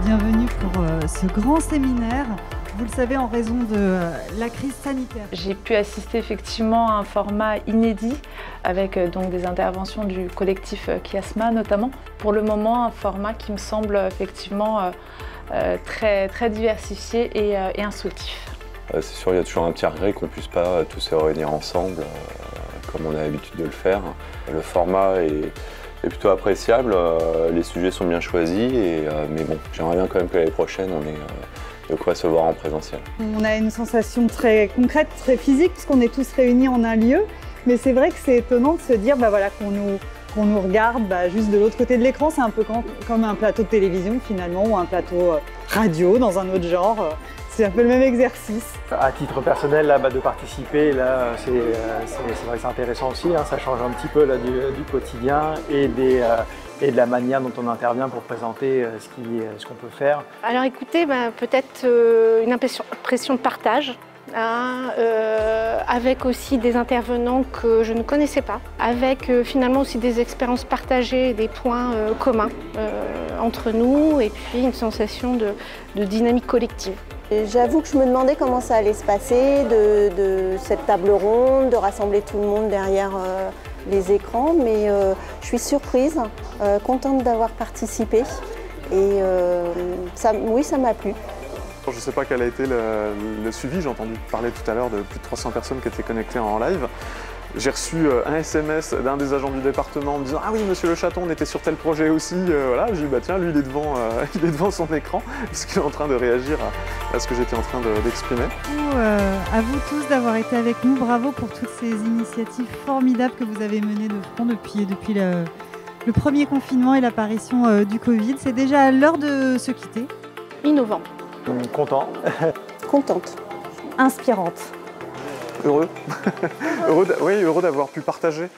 bienvenue pour ce grand séminaire. Vous le savez, en raison de la crise sanitaire. J'ai pu assister effectivement à un format inédit avec donc des interventions du collectif Kiasma notamment. Pour le moment, un format qui me semble effectivement très diversifié et instructif. C'est sûr, il y a toujours un petit regret qu'on ne puisse pas tous se réunir ensemble comme on a l'habitude de le faire. Le format est plutôt appréciable, les sujets sont bien choisis, mais bon, j'aimerais bien quand même que l'année prochaine on ait de quoi se voir en présentiel. On a une sensation très concrète, très physique, puisqu'on est tous réunis en un lieu. Mais c'est vrai que c'est étonnant de se dire voilà, qu'on nous regarde juste de l'autre côté de l'écran. C'est un peu comme un plateau de télévision finalement, ou un plateau radio dans un autre genre. C'est un peu le même exercice. À titre personnel, là, de participer, c'est vrai que c'est intéressant aussi. Ça change un petit peu là, du quotidien et de la manière dont on intervient pour présenter ce qu'on peut faire. Alors écoutez, peut-être une impression de partage, avec aussi des intervenants que je ne connaissais pas, avec finalement aussi des expériences partagées, des points communs entre nous, et puis une sensation de dynamique collective. J'avoue que je me demandais comment ça allait se passer, de cette table ronde, de rassembler tout le monde derrière les écrans, mais je suis surprise, contente d'avoir participé et oui, ça m'a plu. Je ne sais pas quel a été le suivi, j'ai entendu parler tout à l'heure de plus de 300 personnes qui étaient connectées en live. J'ai reçu un SMS d'un des agents du département me disant « Ah oui, monsieur Le Chaton, on était sur tel projet aussi. » Voilà, j'ai dit « Tiens, lui, il est devant son écran, parce qu'il est en train de réagir à ce que j'étais en train d'exprimer. » À vous tous d'avoir été avec nous. Bravo pour toutes ces initiatives formidables que vous avez menées de front depuis le premier confinement et l'apparition du Covid. C'est déjà l'heure de se quitter. Innovant. Content. Contente. Inspirante. Heureux. Heureux d'avoir pu partager